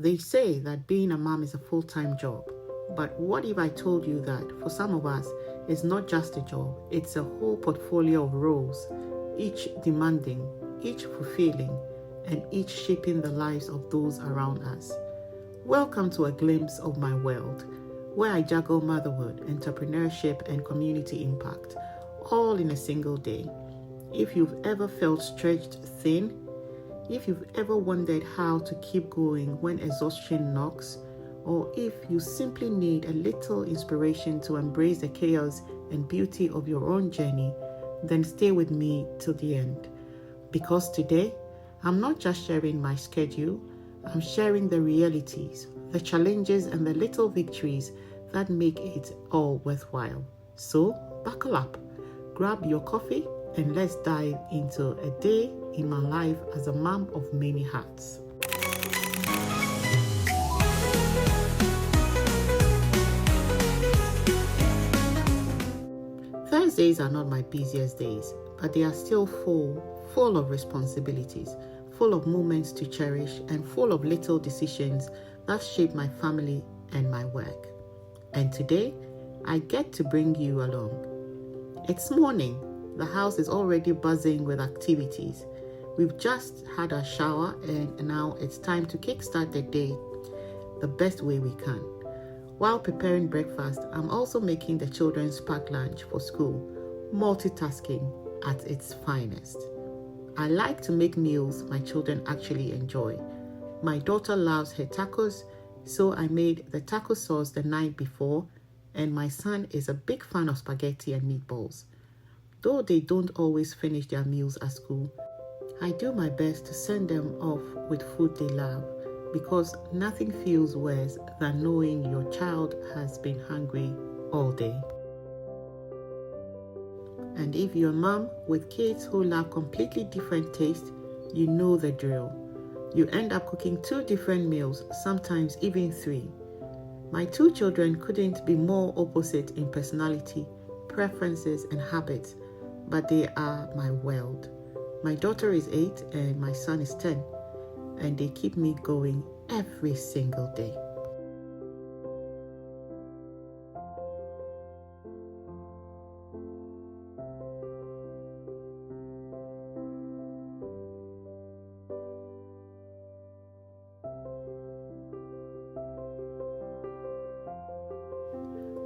They say that being a mom is a full-time job. But what if I told you that for some of us, it's not just a job, it's a whole portfolio of roles, each demanding, each fulfilling, and each shaping the lives of those around us. Welcome to a glimpse of my world, where I juggle motherhood, entrepreneurship, and community impact, all in a single day. If you've ever felt stretched thin, if you've ever wondered how to keep going when exhaustion knocks, or if you simply need a little inspiration to embrace the chaos and beauty of your own journey, then stay with me till the end. Because today, I'm not just sharing my schedule, I'm sharing the realities, the challenges, and the little victories that make it all worthwhile. So, buckle up, grab your coffee, and let's dive into a day in my life as a mom of many hats. Thursdays are not my busiest days, but they are still full of responsibilities, full of moments to cherish, and full of little decisions that shape my family and my work. And today, I get to bring you along. It's morning. The house is already buzzing with activities. We've just had a shower and now it's time to kickstart the day the best way we can. While preparing breakfast, I'm also making the children's packed lunch for school, multitasking at its finest. I like to make meals my children actually enjoy. My daughter loves her tacos, so I made the taco sauce the night before, and my son is a big fan of spaghetti and meatballs. Though they don't always finish their meals at school, I do my best to send them off with food they love, because nothing feels worse than knowing your child has been hungry all day. And if you're a mom with kids who love completely different tastes, you know the drill. You end up cooking 2 different meals, sometimes even 3. My 2 children couldn't be more opposite in personality, preferences, and habits, but they are my world. My daughter is 8 and my son is 10. And they keep me going every single day.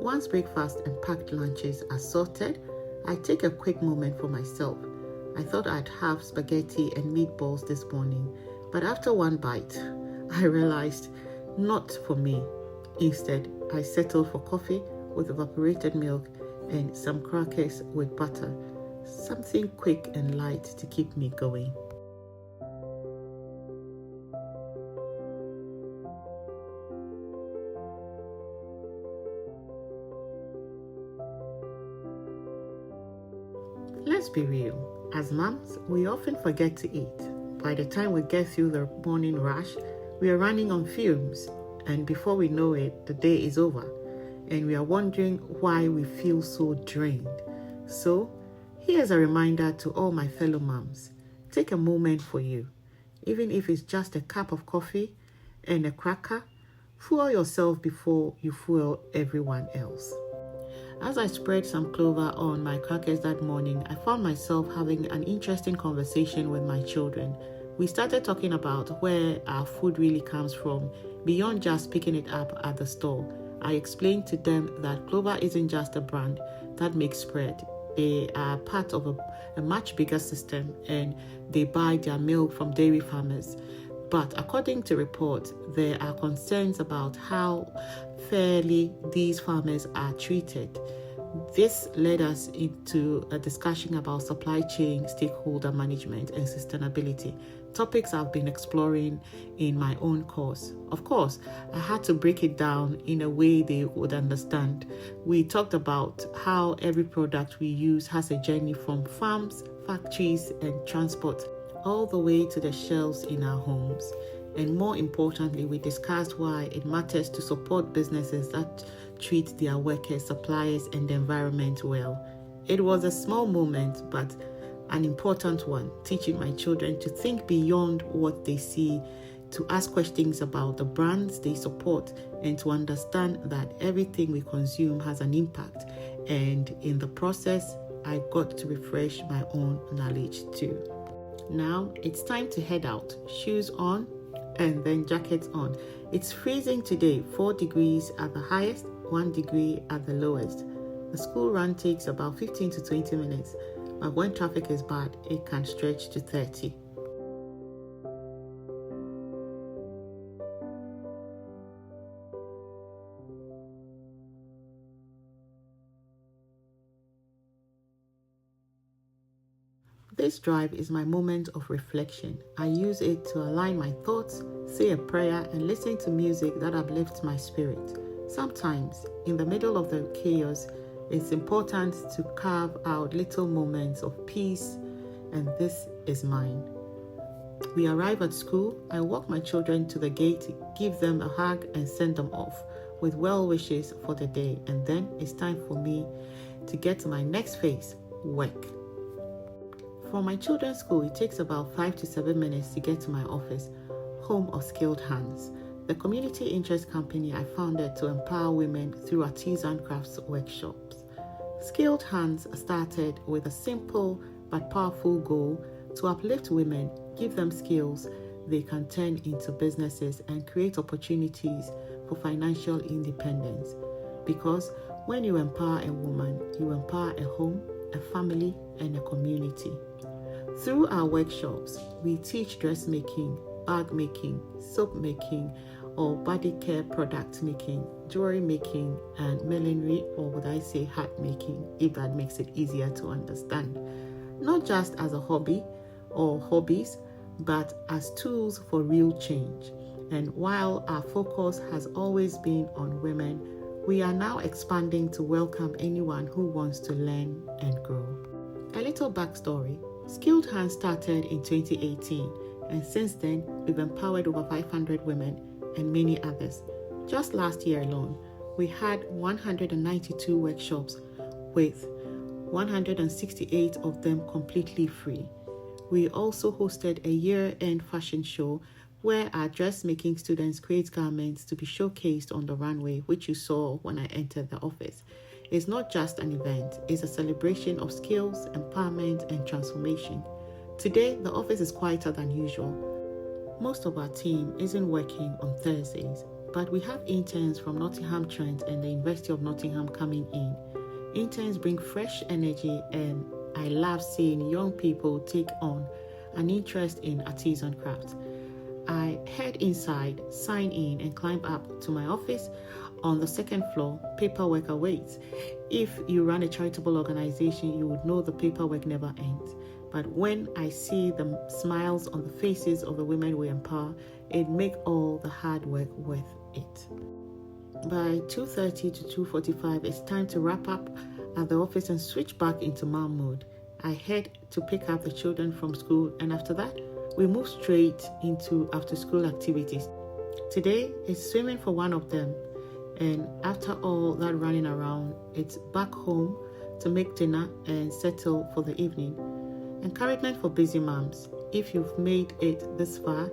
Once breakfast and packed lunches are sorted, I take a quick moment for myself. I thought I'd have spaghetti and meatballs this morning, but after one bite, I realized not for me. Instead, I settled for coffee with evaporated milk and some crackers with butter, something quick and light to keep me going. Let's be real. As moms, we often forget to eat. By the time we get through the morning rush, we are running on fumes, and before we know it, the day is over, and we are wondering why we feel so drained. So, here's a reminder to all my fellow moms. Take a moment for you. Even if it's just a cup of coffee and a cracker, fuel yourself before you fuel everyone else. As I spread some clover on my crackers that morning, I found myself having an interesting conversation with my children. We started talking about where our food really comes from, beyond just picking it up at the store. I explained to them that Clover isn't just a brand that makes bread. They are part of a much bigger system, and they buy their milk from dairy farmers. But according to reports, there are concerns about how fairly these farmers are treated. This led us into a discussion about supply chain, stakeholder management, and sustainability, topics I've been exploring in my own course. Of course, I had to break it down in a way they would understand. We talked about how every product we use has a journey from farms, factories, and transport, all the way to the shelves in our homes. And more importantly, we discussed why it matters to support businesses that treat their workers, suppliers, and the environment well. It was a small moment, but an important one, teaching my children to think beyond what they see to ask questions about the brands they support, and to understand that everything we consume has an impact. And in the process, I got to refresh my own knowledge too. Now it's time to head out. Shoes on and then jackets on. It's freezing today, 4 degrees at the highest, 1 degree at the lowest. The school run takes about 15 to 20 minutes, but when traffic is bad, it can stretch to 30. This drive is my moment of reflection. I use it to align my thoughts, say a prayer, and listen to music that uplifts my spirit. Sometimes, in the middle of the chaos, it's important to carve out little moments of peace, and this is mine. We arrive at school. I walk my children to the gate, give them a hug, and send them off with well wishes for the day. And then it's time for me to get to my next phase, work. For my children's school, it takes about 5 to 7 minutes to get to my office, home of Skilled Hands, the community interest company I founded to empower women through artisan crafts workshops. Skilled Hands started with a simple but powerful goal to uplift women, give them skills they can turn into businesses, and create opportunities for financial independence. Because when you empower a woman, you empower a home, a family, and a community. Through our workshops, we teach dressmaking, bag making, soap making, or body care product making, jewelry making, and millinery, or would I say hat making, if that makes it easier to understand. Not just as a hobby or hobbies, but as tools for real change. And while our focus has always been on women, we are now expanding to welcome anyone who wants to learn and grow. A little backstory. Skilled Hands started in 2018, and since then, we've empowered over 500 women and many others. Just last year alone, we had 192 workshops, with 168 of them completely free. We also hosted a year-end fashion show where our dressmaking students create garments to be showcased on the runway, which you saw when I entered the office. It's not just an event, it's a celebration of skills, empowerment, and transformation. Today, the office is quieter than usual. Most of our team isn't working on Thursdays, but we have interns from Nottingham Trent and the University of Nottingham coming in. Interns bring fresh energy, and I love seeing young people take on an interest in artisan crafts. I head inside, sign in, and climb up to my office. On the second floor, paperwork awaits. If you run a charitable organization, you would know the paperwork never ends. But when I see the smiles on the faces of the women we empower, it makes all the hard work worth it. By 2:30 to 2:45, it's time to wrap up at the office and switch back into mom mode. I head to pick up the children from school, and after that, we move straight into after-school activities. Today is swimming for one of them, and after all that running around, it's back home to make dinner and settle for the evening. Encouragement for busy moms. If you've made it this far,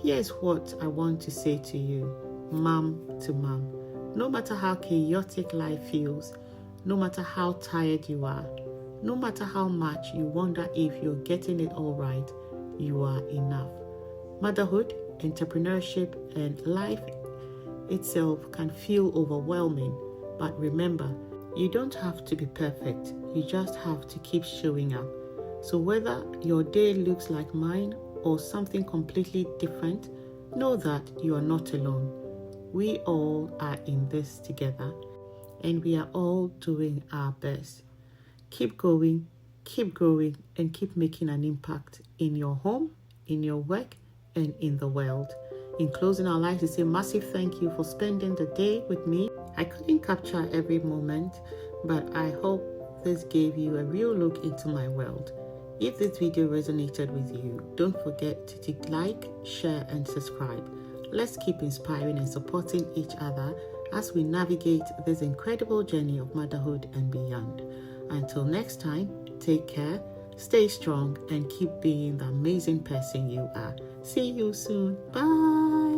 here's what I want to say to you, mom to mom. No matter how chaotic life feels, no matter how tired you are, no matter how much you wonder if you're getting it all right, you are enough. Motherhood, entrepreneurship, and life itself can feel overwhelming, but remember, you don't have to be perfect. You just have to keep showing up. So whether your day looks like mine or something completely different, know that you are not alone. We all are in this together, and we are all doing our best. Keep going, keep growing, and keep making an impact in your home, in your work, and in the world. In closing, I'd like to say massive thank you for spending the day with me. I couldn't capture every moment, but I hope this gave you a real look into my world. If this video resonated with you, don't forget to click like, share, and subscribe. Let's keep inspiring and supporting each other as we navigate this incredible journey of motherhood and beyond. Until next time, take care, stay strong, and keep being the amazing person you are. See you soon. Bye.